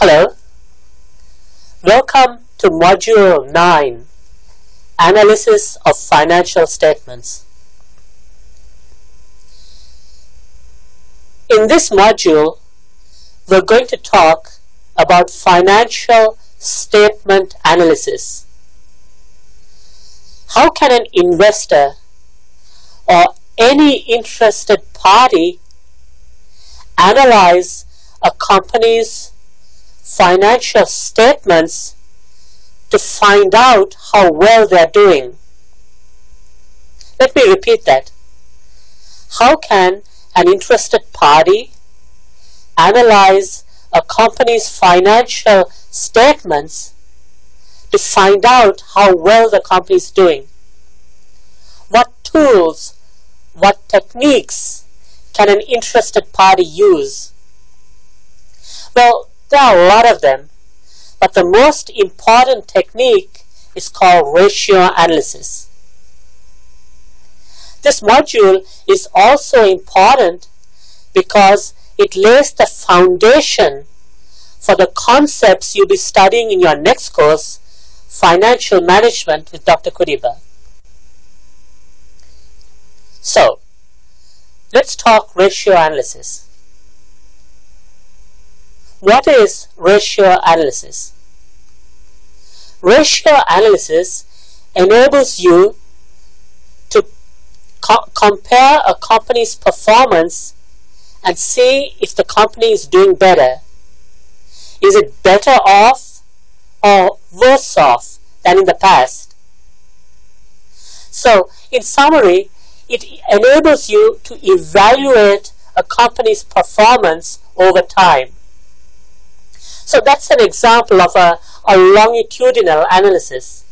Hello, welcome to Module 9, Analysis of Financial Statements. In this module, we're going to talk about financial statement analysis. How can an investor or any interested party analyze a company's financial statements to find out how well they're doing? Let me repeat that. How can an interested party analyze a company's financial statements to find out how well the company is doing? What tools, what techniques can an interested party use? Well, there are a lot of them, but the most important technique is called ratio analysis. This module is also important because it lays the foundation for the concepts you'll be studying in your next course, Financial Management with Dr. Kudiba. So, let's talk ratio analysis. What is ratio analysis? Ratio analysis enables you to compare a company's performance and see if the company is doing better. Is it better off or worse off than in the past? So, in summary, it enables you to evaluate a company's performance over time. So that's an example of a longitudinal analysis.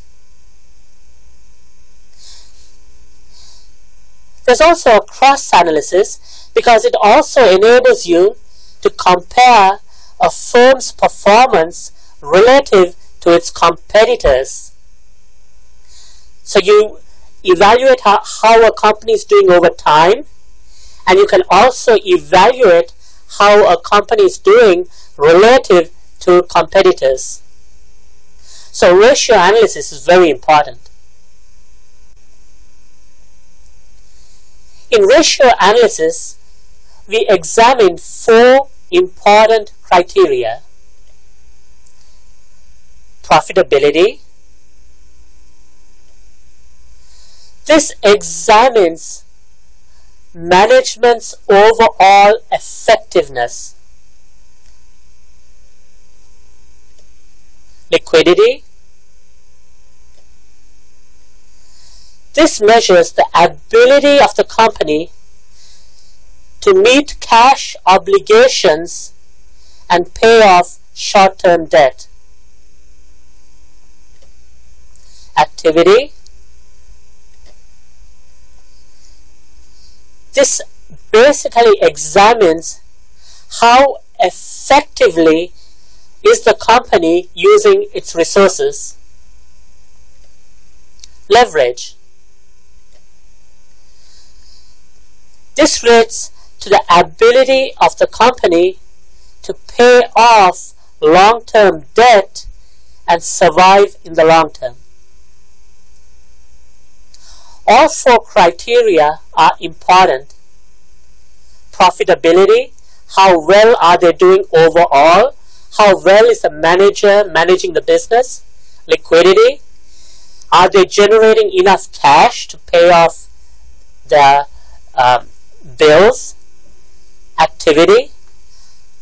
There's also a cross analysis because it also enables you to compare a firm's performance relative to its competitors. So you evaluate how a company is doing over time, and you can also evaluate how a company is doing relative to competitors. So ratio analysis is very important. In ratio analysis, we examine 4 important criteria: profitability. This examines management's overall effectiveness. Liquidity. This measures the ability of the company to meet cash obligations and pay off short-term debt. Activity. This basically examines how effectively is the company using its resources. Leverage. This relates to the ability of the company to pay off long-term debt and survive in the long term. All 4 criteria are important. Profitability, how well are they doing overall? How well is the manager managing the business? Liquidity, are they generating enough cash to pay off their bills? Activity,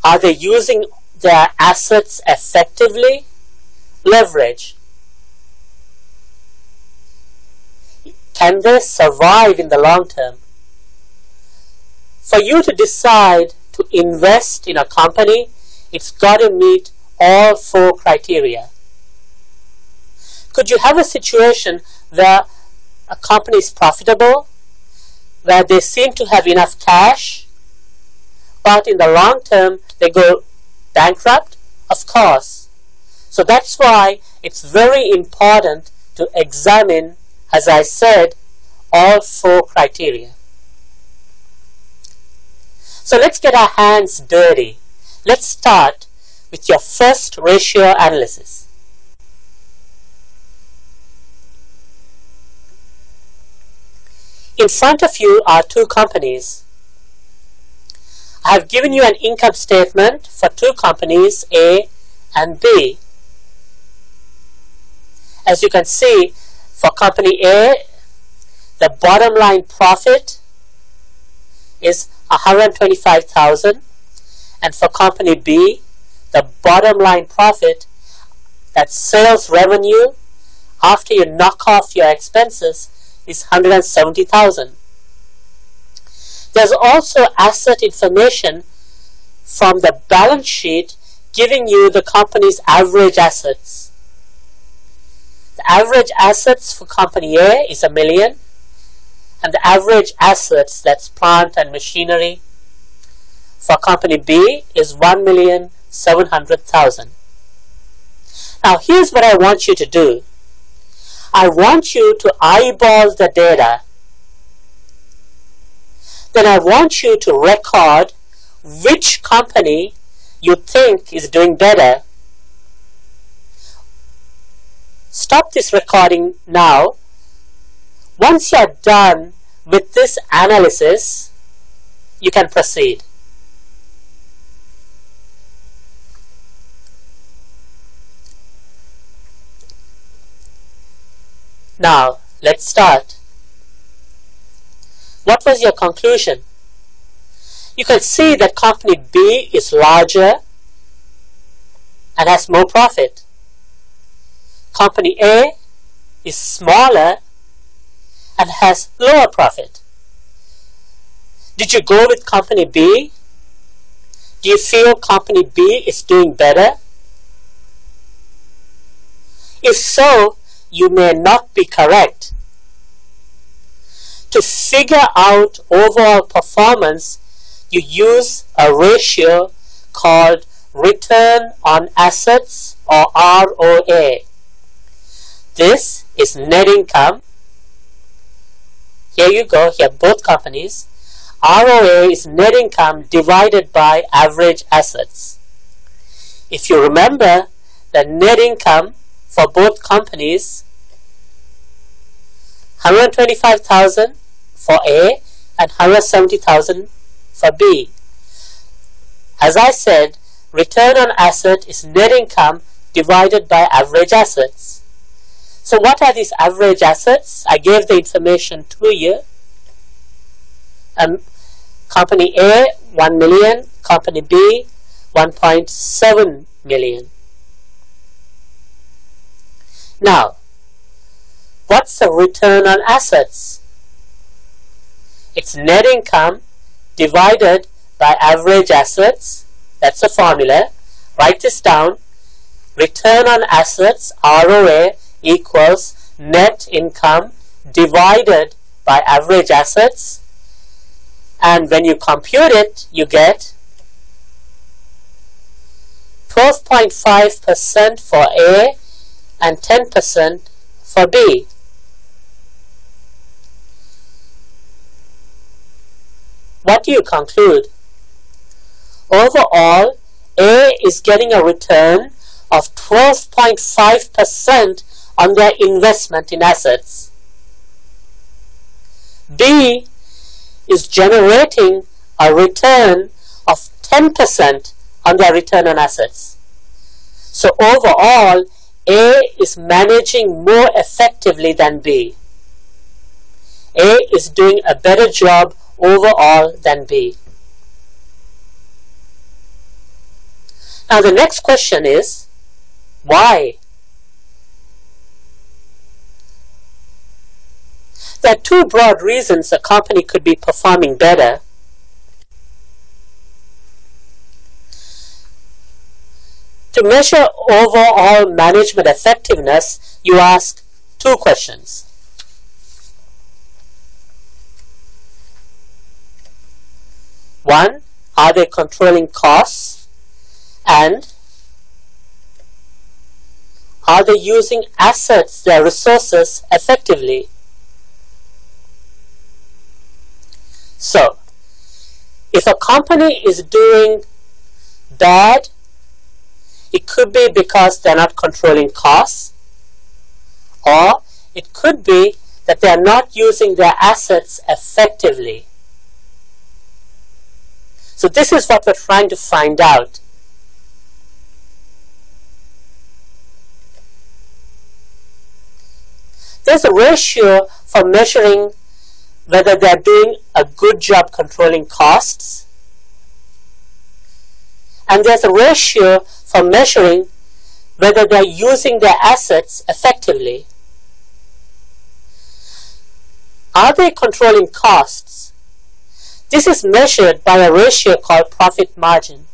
are they using their assets effectively? Leverage, can they survive in the long term? For you to decide to invest in a company, it's got to meet all 4 criteria. Could you have a situation where a company is profitable, where they seem to have enough cash, but in the long term they go bankrupt? Of course. So that's why it's very important to examine, as I said, all 4 criteria. So let's get our hands dirty. Let's start with your first ratio analysis. In front of you are two companies. I have given you an income statement for two companies, A and B. As you can see, for company A, the bottom line profit is $125,000, and for company B, the bottom line profit, that's sales revenue after you knock off your expenses, is $170,000. There's also asset information from the balance sheet giving you the company's average assets. The average assets for company A is $1 million, and the average assets, that's plant and machinery, for company B is $1,700,000. Now here's what I want you to do. I want you to eyeball the data. Then I want you to record which company you think is doing better. Stop this recording now. Once you're done with this analysis, you can proceed. Now, let's start. What was your conclusion? You can see that company B is larger and has more profit. Company A is smaller and has lower profit. Did you go with company B? Do you feel company B is doing better? If so, you may not be correct. To figure out overall performance, you use a ratio called return on assets, or ROA. This is net income. Here you go, here both companies. ROA is net income divided by average assets. If you remember, the net income for both companies, $125,000 for A and $170,000 for B. As I said, return on asset is net income divided by average assets. So what are these average assets? I gave the information to you. Company A, $1 million. Company B, $1.7 million. Now, what's the return on assets? It's net income divided by average assets. That's the formula. Write this down. Return on assets, ROA, equals net income divided by average assets. And when you compute it, you get 12.5% for A and 10% for B. What do you conclude? Overall, A is getting a return of 12.5% on their investment in assets. B is generating a return of 10% on their return on assets. So overall, A is managing more effectively than B. A is doing a better job overall than B. Now the next question is, why? There are two broad reasons a company could be performing better. To measure overall management effectiveness, you ask two questions. One, are they controlling costs? And are they using assets, their resources, effectively? So, if a company is doing bad, It could be because they're not controlling costs, or it could be that they are not using their assets effectively. So this is what we're trying to find out. There's a ratio for measuring whether they're doing a good job controlling costs, and there's a ratio for measuring whether they're using their assets effectively. Are they controlling costs? This is measured by a ratio called profit margin.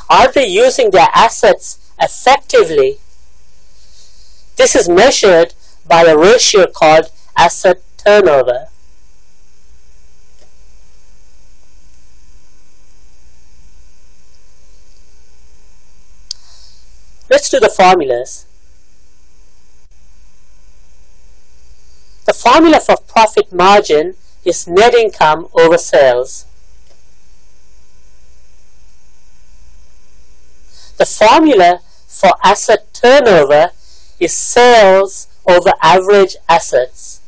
Are they using their assets effectively? This is measured by a ratio called asset turnover. Let's do the formulas. The formula for profit margin is net income over sales. The formula for asset turnover is sales over average assets.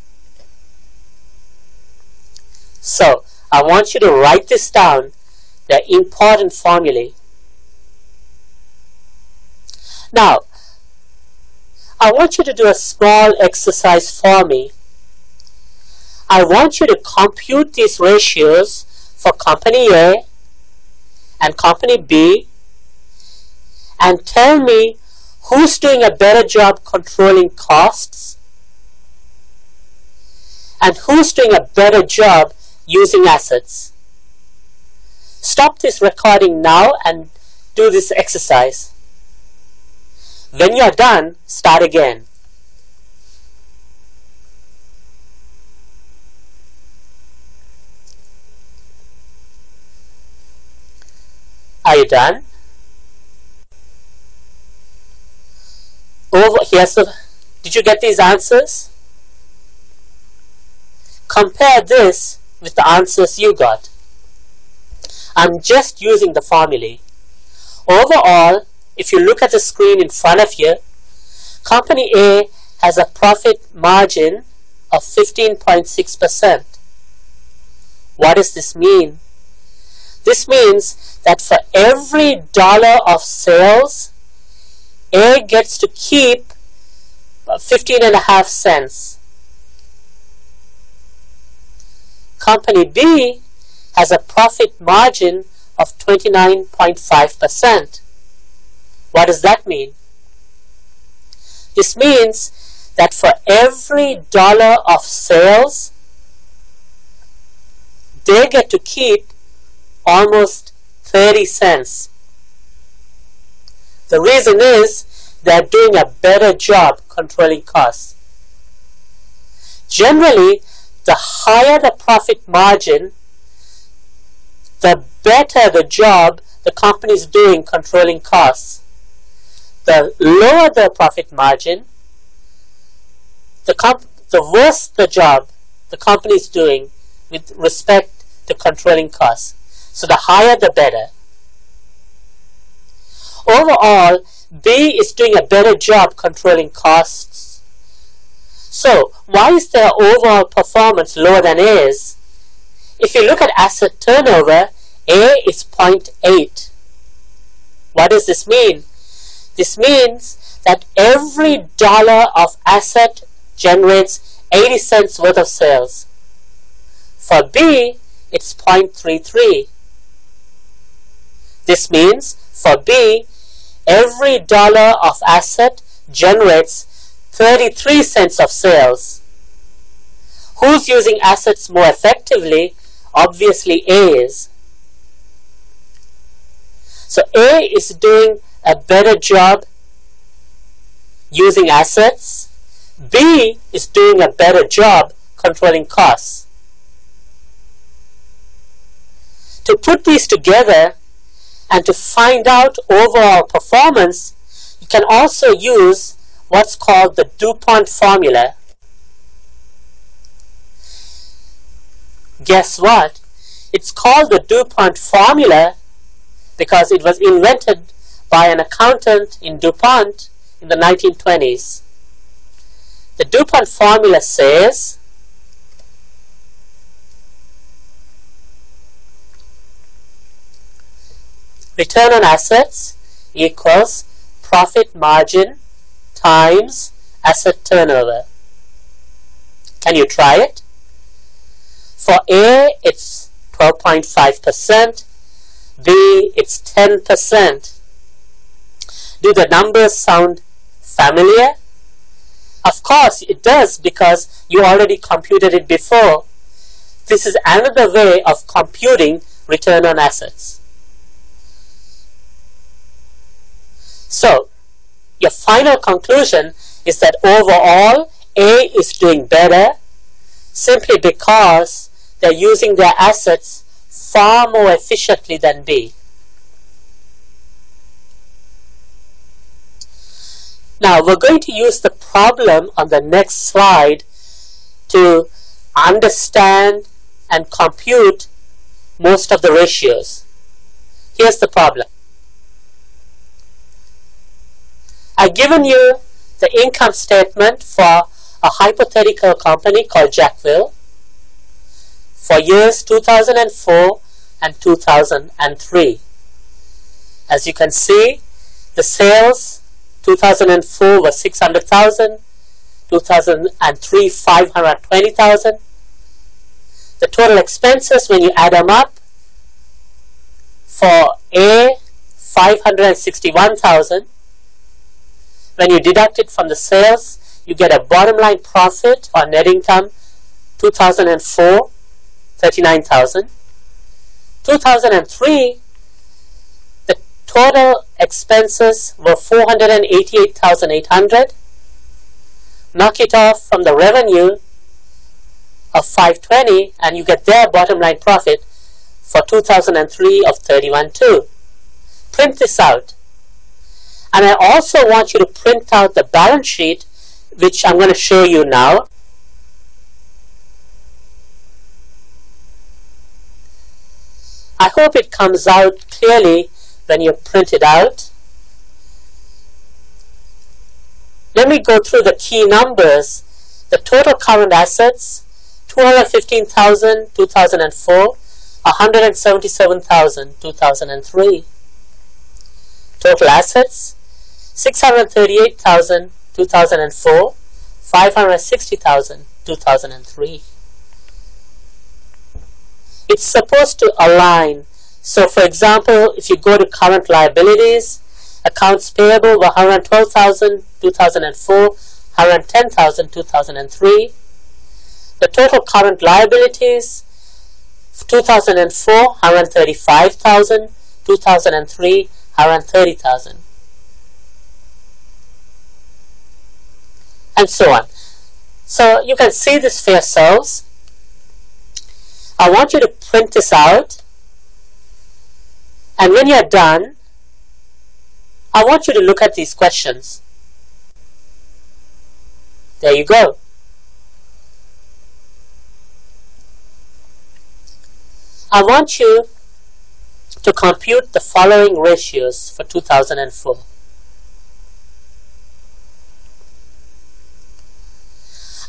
So, I want you to write this down, the important formulae. Now, I want you to do a small exercise for me. I want you to compute these ratios for Company A and Company B and tell me who's doing a better job controlling costs and who's doing a better job using assets. Stop this recording now and do this exercise. When you're done, start again. Are you done? Over here, so did you get these answers? Compare this with the answers you got. I'm just using the formulae. Overall, if you look at the screen in front of you, Company A has a profit margin of 15.6%. What does this mean? This means that for every dollar of sales, A gets to keep 15.5 cents. Company B has a profit margin of 29.5%. What does that mean? This means that for every dollar of sales, they get to keep almost 30 cents. The reason is they're doing a better job controlling costs. Generally, the higher the profit margin, the better the job the company is doing controlling costs. The lower the profit margin, the worse the job the company is doing with respect to controlling costs. So the higher the better. Overall, B is doing a better job controlling costs. So why is their overall performance lower than A's? If you look at asset turnover, A is 0.8. What does this mean? This means that every dollar of asset generates 80 cents worth of sales. For B, it's 0.33. This means for B, every dollar of asset generates 33 cents of sales. Who's using assets more effectively? Obviously A is. So A is doing a better job using assets. B is doing a better job controlling costs. To put these together and to find out overall performance, you can also use what's called the DuPont Formula. Guess what? It's called the DuPont Formula because it was invented by an accountant in DuPont in the 1920s. The DuPont formula says return on assets equals profit margin times asset turnover. Can you try it? For A, it's 12.5%. B, it's 10%. Do the numbers sound familiar? Of course it does, because you already computed it before. This is another way of computing return on assets. So, your final conclusion is that overall A is doing better simply because they're using their assets far more efficiently than B. Now we're going to use the problem on the next slide to understand and compute most of the ratios. Here's the problem. I've given you the income statement for a hypothetical company called Jackville for years 2004 and 2003. As you can see, the sales 2004 was 600,000, 2003 520,000. The total expenses, when you add them up, for A 561,000. When you deduct it from the sales, you get a bottom line profit or net income 2004 39,000. 2003, the total expenses were 488,800. Knock it off from the revenue of 520 and you get their bottom line profit for 2003 of 31.2. Print this out. And I also want you to print out the balance sheet, which I'm going to show you now. I hope it comes out clearly when you print it out. Let me go through the key numbers. The total current assets, 215,000, 2004, 177,000, 2003. Total assets, 638,000, 2004, 560,000, 2003. It's supposed to align. So for example, if you go to current liabilities, accounts payable were 112,000, 2004, 110,000, 2003. The total current liabilities, 2004, 135,000, 2003, 130,000. And so on. So you can see this for yourselves. I want you to print this out, and when you're done, I want you to look at these questions. There you go. I want you to compute the following ratios for 2004.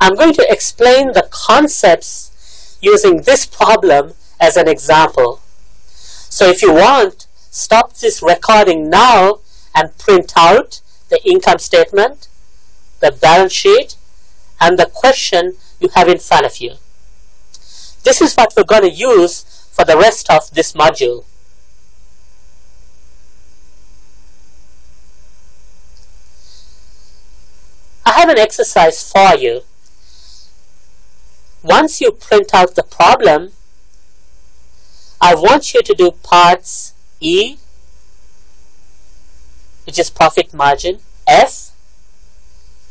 I'm going to explain the concepts using this problem as an example. So if you want, stop this recording now and print out the income statement, the balance sheet, and the question you have in front of you. This is what we're going to use for the rest of this module. I have an exercise for you. Once you print out the problem, I want you to do parts E, which is profit margin, F,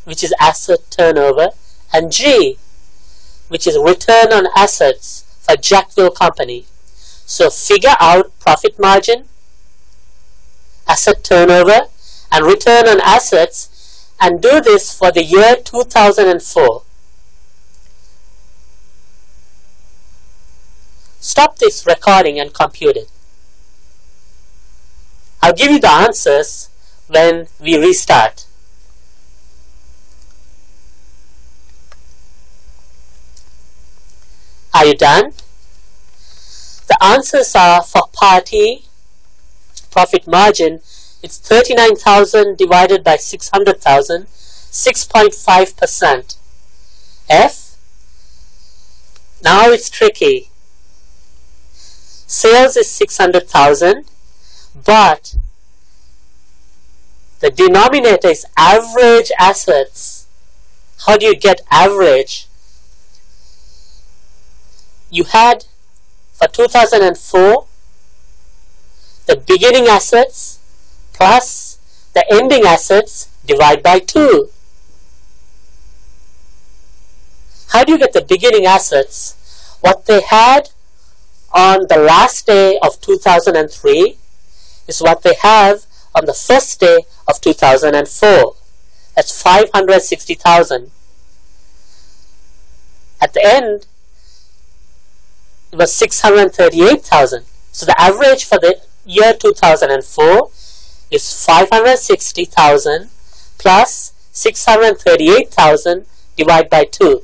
which is asset turnover, and G, which is return on assets for Jackville Company. So figure out profit margin, asset turnover, and return on assets, and do this for the year 2004. Stop this recording and compute it. I'll give you the answers when we restart. Are you done? The answers are for part E, profit margin, it's 39,000 divided by 600,000, 6.5%. F, now it's tricky. Sales is 600,000, but the denominator is average assets. How do you get average? You had for 2004 the beginning assets plus the ending assets divided by 2. How do you get the beginning assets? What they had on the last day of 2003 is what they have on the first day of 2004. That's 560,000. At the end, it was 638,000. So the average for the year 2004 is 560,000 plus 638,000 divided by 2.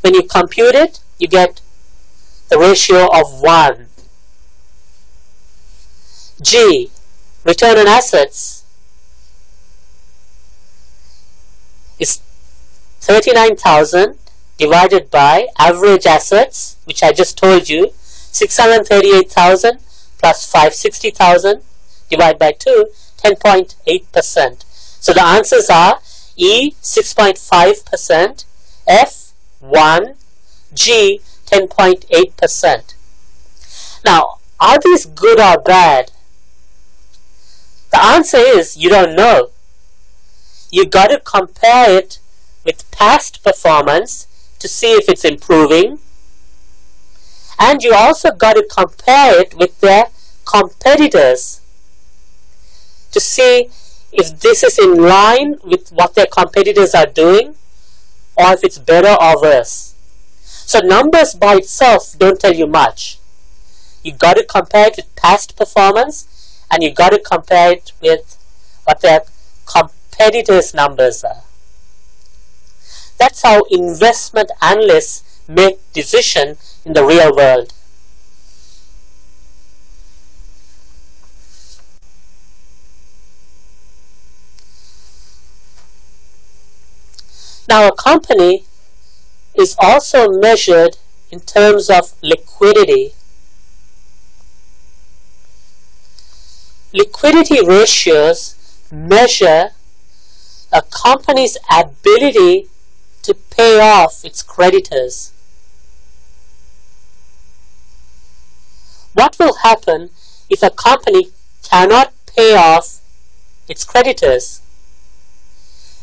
When you compute it, you get the ratio of 1. G, return on assets, is 39,000 divided by average assets, which I just told you, 638,000 plus 560,000 divided by 2, 10.8%. So the answers are E, 6.5%, F, 1, G, 10.8%. Now, are these good or bad? The answer is you don't know. You got to compare it with past performance to see if it's improving, and you also got to compare it with their competitors to see if this is in line with what their competitors are doing or if it's better or worse. So numbers by itself don't tell you much. You got to compare it with past performance, and you got to compare it with what their competitors' numbers are. That's how investment analysts make decisions in the real world. Now, a company is also measured in terms of liquidity. Liquidity ratios measure a company's ability to pay off its creditors. What will happen if a company cannot pay off its creditors?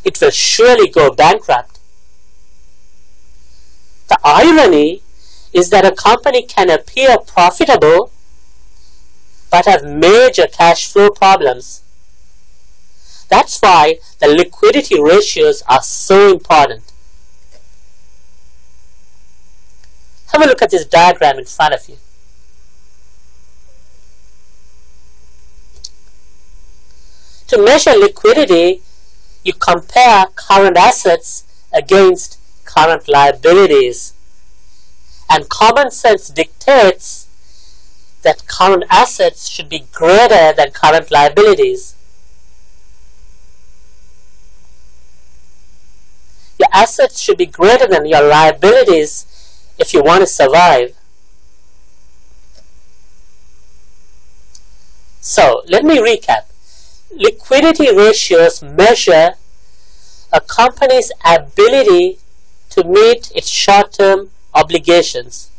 It will surely go bankrupt. The irony is that a company can appear profitable but have major cash flow problems. That's why the liquidity ratios are so important. Have a look at this diagram in front of you. To measure liquidity, you compare current assets against current liabilities. And common sense dictates that current assets should be greater than current liabilities. Your assets should be greater than your liabilities if you want to survive. So, let me recap. Liquidity ratios measure a company's ability to meet its short-term obligations.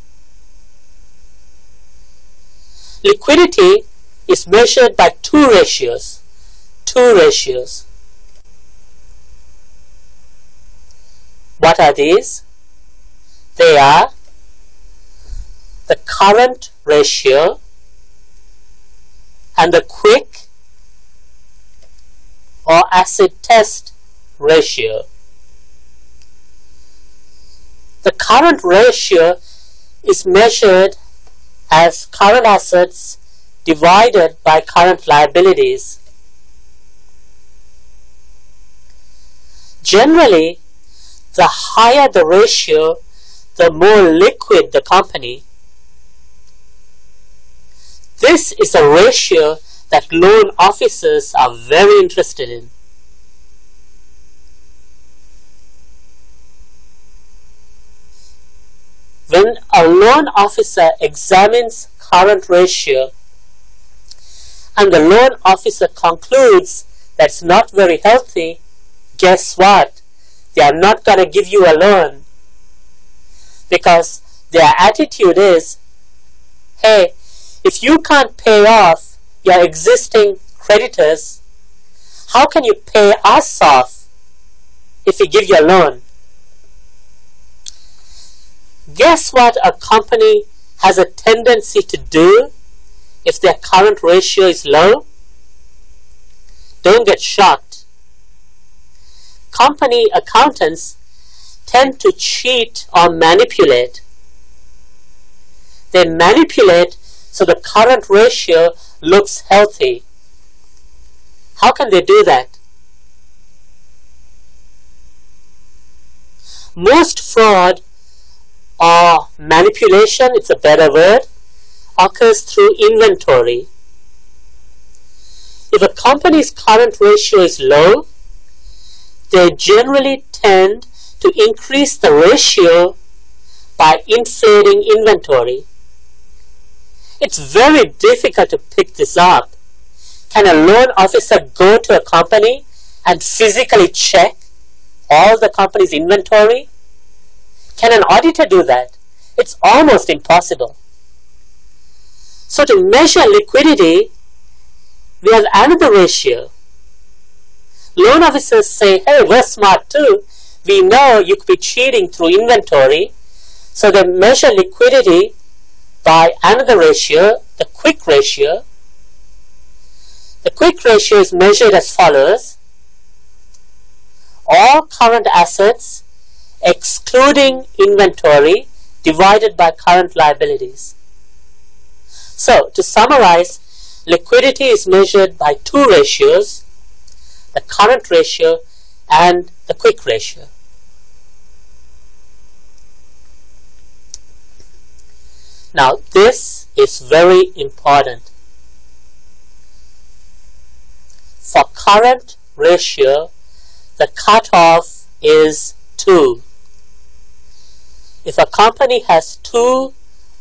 Liquidity is measured by two ratios. What are these? They are the current ratio and the quick or acid test ratio. The current ratio is measured as current assets divided by current liabilities. Generally, the higher the ratio, the more liquid the company. This is a ratio that loan officers are very interested in. When a loan officer examines current ratio and the loan officer concludes that's not very healthy, guess what? They are not going to give you a loan, because their attitude is, hey, if you can't pay off your existing creditors, how can you pay us off if we give you a loan? Guess what a company has a tendency to do if their current ratio is low? Don't get shocked. Company accountants tend to cheat or manipulate. They manipulate so the current ratio looks healthy. How can they do that? Most fraud or manipulation, it's a better word, occurs through inventory. If a company's current ratio is low, they generally tend to increase the ratio by inflating inventory. It's very difficult to pick this up. Can a loan officer go to a company and physically check all the company's inventory? Can an auditor do that? It's almost impossible. So to measure liquidity, we have another ratio. Loan officers say, hey, we're smart too. We know you could be cheating through inventory. So they measure liquidity by another ratio, the quick ratio. The quick ratio is measured as follows. All current assets excluding inventory divided by current liabilities. So to summarize, liquidity is measured by two ratios, the current ratio and the quick ratio. Now this is very important. For current ratio, the cutoff is 2. If a company has 2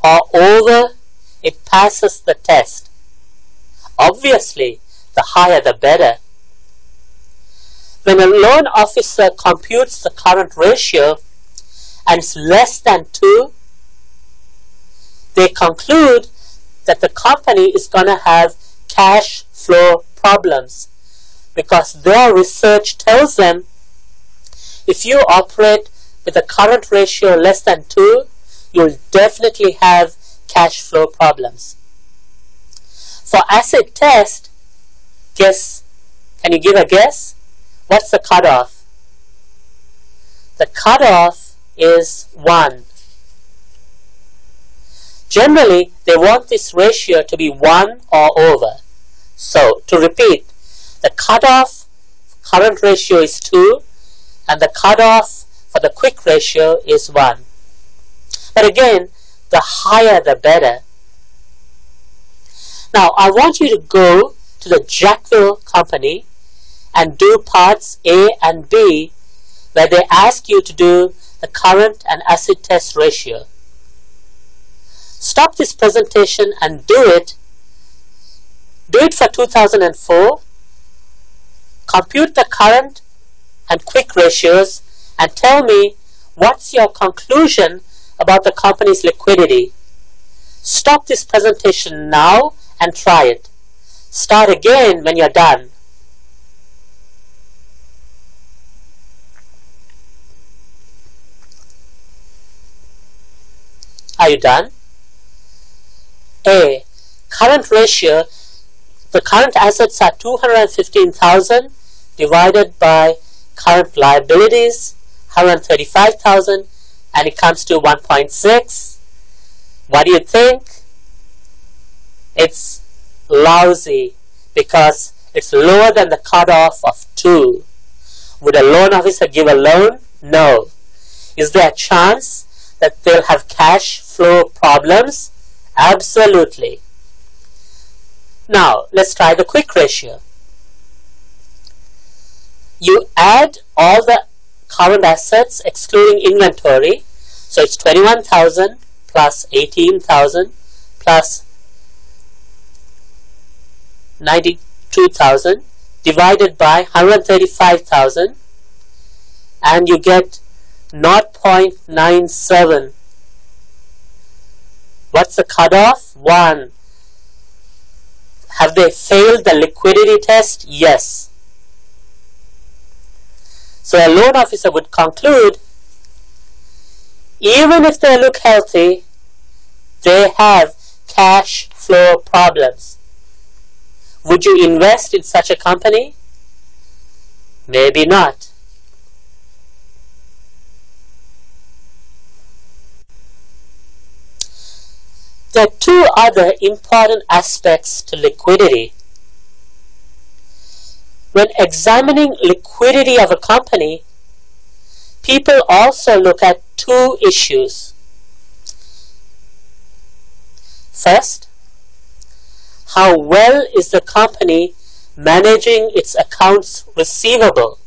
or over, it passes the test. Obviously, the higher the better. When a loan officer computes the current ratio and it's less than 2, they conclude that the company is going to have cash flow problems, because their research tells them if you operate with a current ratio less than 2, you'll definitely have cash flow problems. For acid test, guess, can you give a guess? What's the cutoff? The cutoff is 1. Generally, they want this ratio to be 1 or over. So, to repeat, the cutoff current ratio is 2 and the cutoff for the quick ratio is 1. But again, the higher the better. Now, I want you to go to the Jackville company and do parts A and B, where they ask you to do the current and acid test ratio. Stop this presentation and do it. Do it for 2004. Compute the current and quick ratios and tell me what's your conclusion about the company's liquidity. Stop this presentation now and try it. Start again when you're done. Are you done? A. Current ratio. The current assets are 215,000 divided by current liabilities, 135,000, and it comes to 1.6. What do you think? It's lousy because it's lower than the cutoff of 2. Would a loan officer give a loan? No. Is there a chance that they'll have cash flow problems? Absolutely. Now, let's try the quick ratio. You add all the current assets excluding inventory. So it's 21,000 plus 18,000 plus 92,000 divided by 135,000, and you get 0.97. What's the cutoff? 1. Have they failed the liquidity test? Yes. So a loan officer would conclude, even if they look healthy, they have cash flow problems. Would you invest in such a company? Maybe not. There are 2 other important aspects to liquidity. When examining liquidity of a company, people also look at 2 issues. First, how well is the company managing its accounts receivable?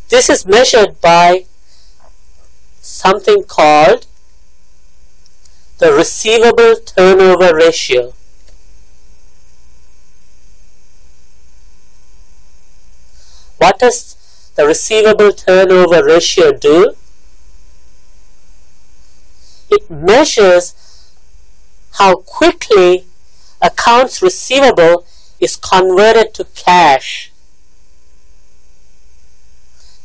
This is measured by something called the Receivable Turnover ratio. What does the Receivable Turnover ratio do? It measures how quickly accounts receivable is converted to cash.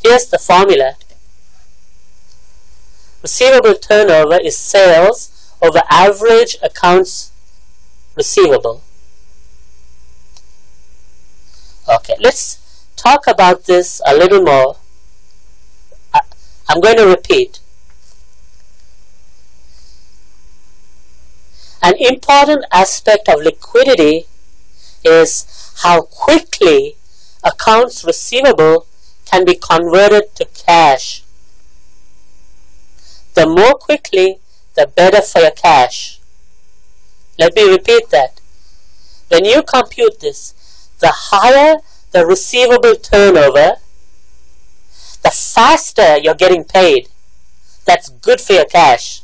Here's the formula. Receivable turnover is sales over average accounts receivable. Okay, let's talk about this a little more. I'm going to repeat. An important aspect of liquidity is how quickly accounts receivable can be converted to cash. The more quickly, the better for your cash. Let me repeat that. When you compute this, the higher the receivable turnover, the faster you're getting paid. That's good for your cash.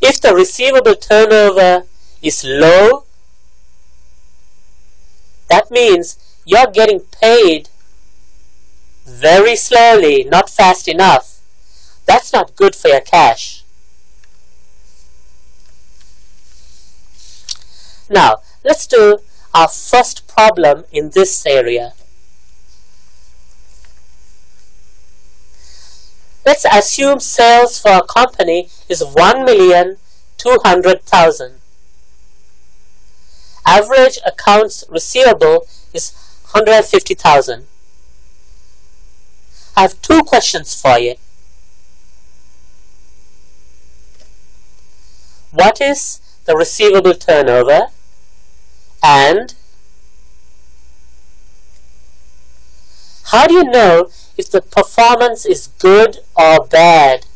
If the receivable turnover is low, that means you're getting paid very slowly, not fast enough. That's not good for your cash. Now, let's do our first problem in this area. Let's assume sales for a company is 1,200,000. Average accounts receivable is 150,000. I have 2 questions for you. What is the receivable turnover? And how do you know if the performance is good or bad?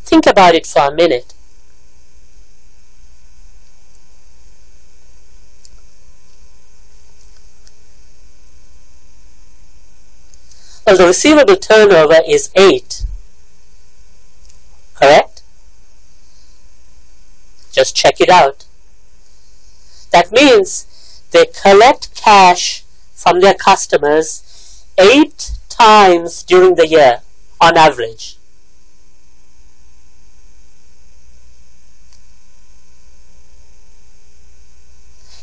Think about it for a minute. Well, the receivable turnover is 8. Correct? Just check it out. That means they collect cash from their customers 8 times during the year on average.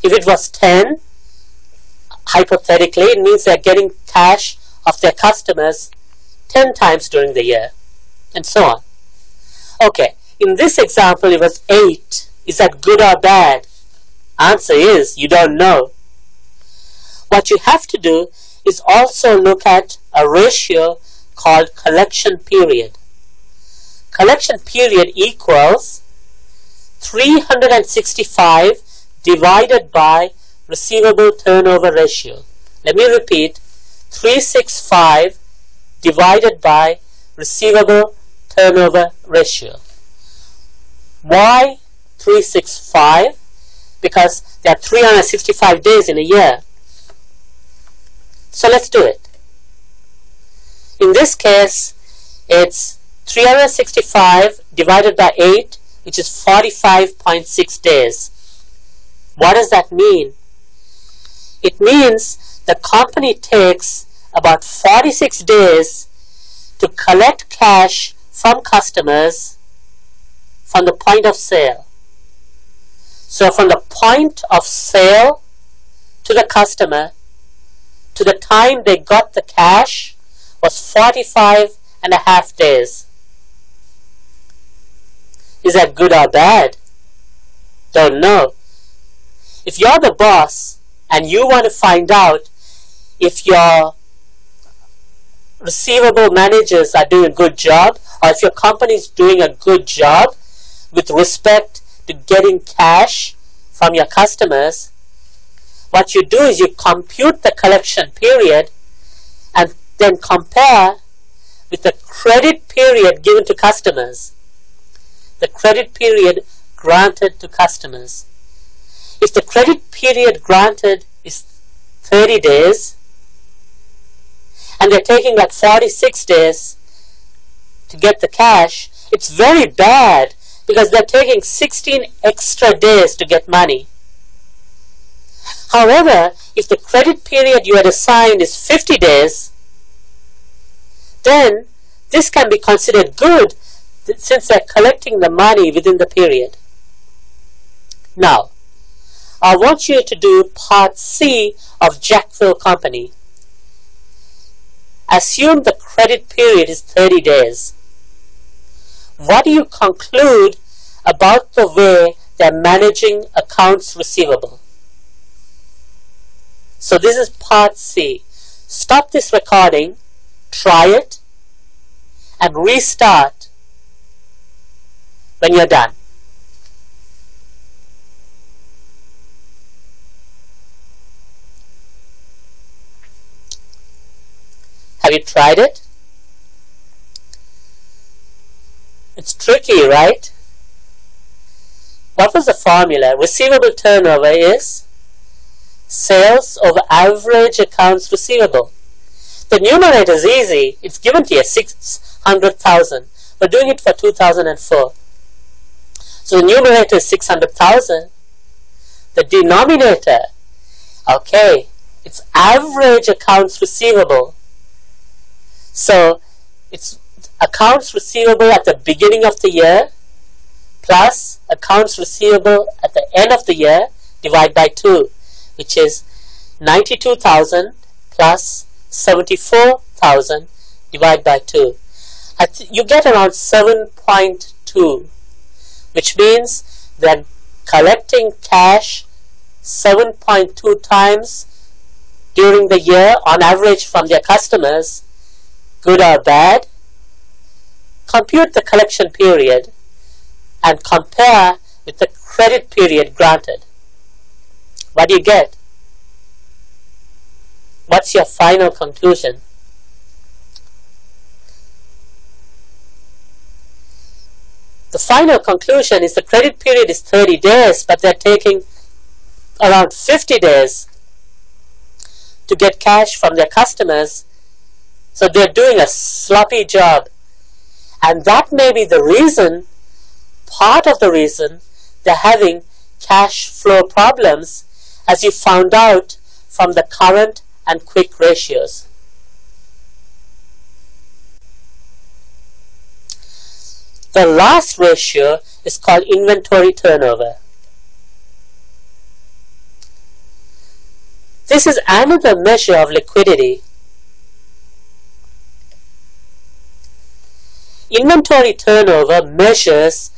If it was 10, hypothetically, it means they're getting cash of their customers 10 times during the year, and so on. Okay, in this example, it was 8. Is that good or bad? Answer is, you don't know. What you have to do is also look at a ratio called collection period. collection period equals 365 divided by receivable turnover ratio. Let me repeat, 365 divided by receivable turnover ratio. Why 365? Because there are 365 days in a year. So let's do it. In this case, it's 365 divided by 8, which is 45.6 days. What does that mean? It means the company takes about 46 days to collect cash from customers from the point of sale. So from the point of sale to the customer to the time they got the cash was 45.5 days. Is that good or bad? Don't know. If you're the boss and you want to find out if your receivable managers are doing a good job, or if your company is doing a good job with respect to getting cash from your customers, what you do is you compute the collection period and then compare with the credit period given to customers, the credit period granted to customers. If the credit period granted is 30 days and they're taking like 46 days to get the cash, it's very bad because they're taking 16 extra days to get money. However, if the credit period you had assigned is 50 days, then this can be considered good since they're collecting the money within the period. Now, I want you to do part C of Jackville Company. Assume the credit period is 30 days. What do you conclude about the way they're managing accounts receivable? So this is part C. Stop this recording, try it, and restart when you're done. Have you tried it? It's tricky, right? What was the formula? Receivable turnover is sales over average accounts receivable. The numerator is easy. It's given to you 600,000. We're doing it for 2004. So the numerator is 600,000. The denominator, okay, it's average accounts receivable. So it's accounts receivable at the beginning of the year plus accounts receivable at the end of the year divided by 2, which is 92,000 plus 74,000 divided by 2. You get around 7.2, which means they're collecting cash 7.2 times during the year on average from their customers. Good or bad? Compute the collection period and compare with the credit period granted. What do you get? What's your final conclusion? The final conclusion is the credit period is 30 days, but they're taking around 50 days to get cash from their customers. So they're doing a sloppy job. And that may be the reason, part of the reason, they're having cash flow problems, as you found out from the current and quick ratios. The last ratio is called inventory turnover. This is another measure of liquidity. Inventory turnover measures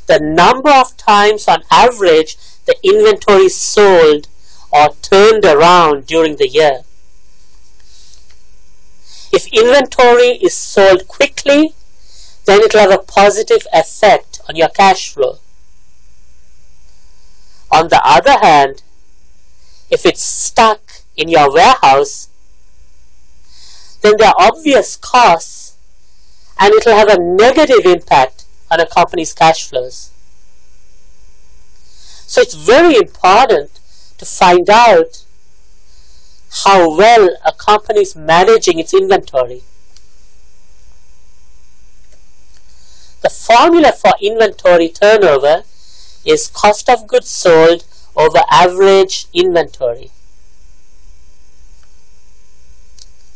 the number of times on average the inventory is sold or turned around during the year. If inventory is sold quickly, then it will have a positive effect on your cash flow. On the other hand, if it's stuck in your warehouse, then there are obvious costs and it will have a negative impact on a company's cash flows. So it's very important to find out how well a company is managing its inventory. The formula for inventory turnover is cost of goods sold over average inventory.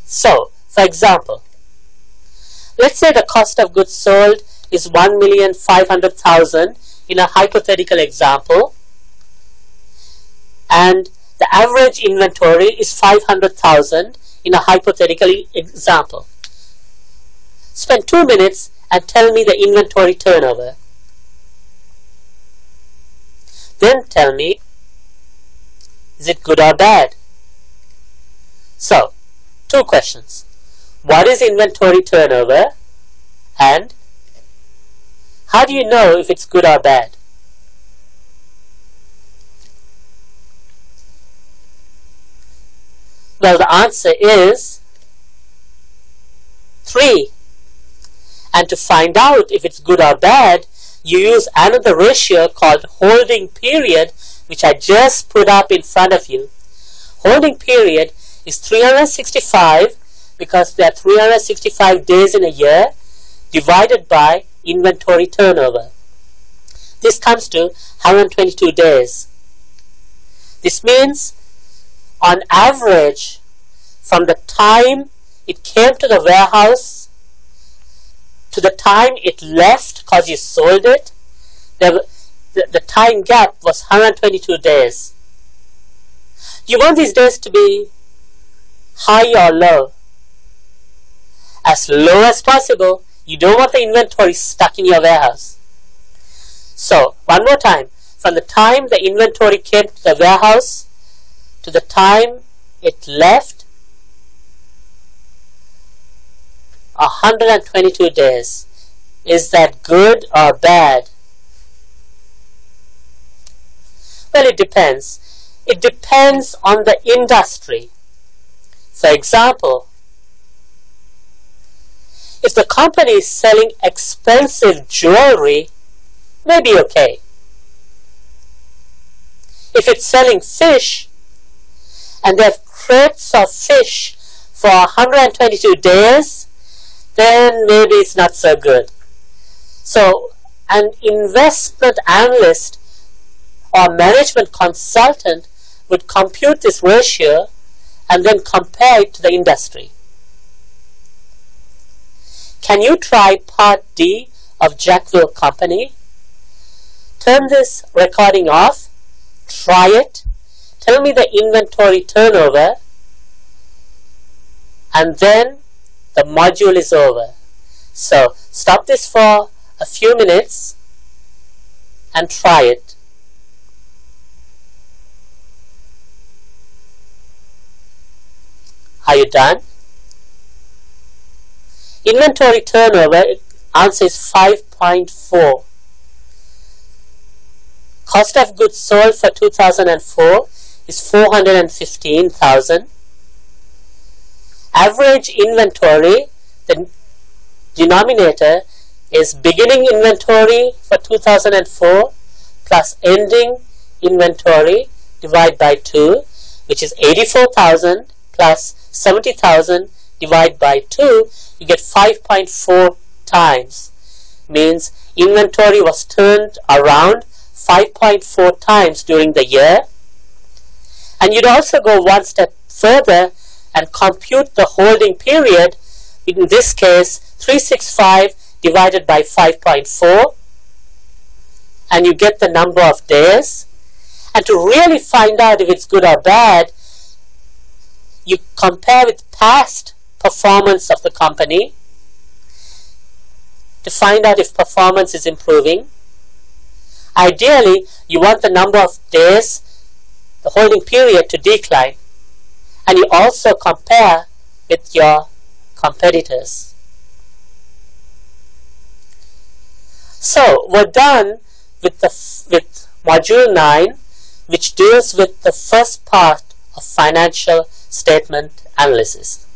So, for example, let's say the cost of goods sold is 1,500,000 in a hypothetical example, and the average inventory is 500,000 in a hypothetical example. Spend 2 minutes and tell me the inventory turnover. Then tell me, is it good or bad? So, 2 questions. What is inventory turnover? And how do you know if it's good or bad? Well, the answer is 3. And to find out if it's good or bad, you use another ratio called holding period, which I just put up in front of you. Holding period is 365 because there are 365 days in a year divided by inventory turnover. This comes to 122 days. This means on average, from the time it came to the warehouse to the time it left because you sold it, the time gap was 122 days. Do you want these days to be high or low? As low as possible. You don't want the inventory stuck in your warehouse. So, one more time. From the time the inventory came to the warehouse to the time it left, 122 days. Is that good or bad? Well, it depends. It depends on the industry. For example, if the company is selling expensive jewelry, maybe okay. If it's selling fish and they have crates of fish for 122 days, then maybe it's not so good. So an investment analyst or management consultant would compute this ratio and then compare it to the industry. Can you try part D of Jackville Company? Turn this recording off, try it, tell me the inventory turnover, and then the module is over. So stop this for a few minutes and try it. Are you done? Inventory turnover, answer is 5.4. Cost of goods sold for 2004 is 415,000. Average inventory, the denominator is beginning inventory for 2004 plus ending inventory divided by 2, which is 84,000 plus 70,000 divided by 2, you get 5.4 times. Means inventory was turned around 5.4 times during the year. And you'd also go one step further and compute the holding period, in this case 365 divided by 5.4, and you get the number of days. And to really find out if it's good or bad, you compare with past performance of the company to find out if performance is improving. Ideally, you want the number of days, the holding period, to decline. And you also compare with your competitors. So we're done with module 9, which deals with the first part of financial statement analysis.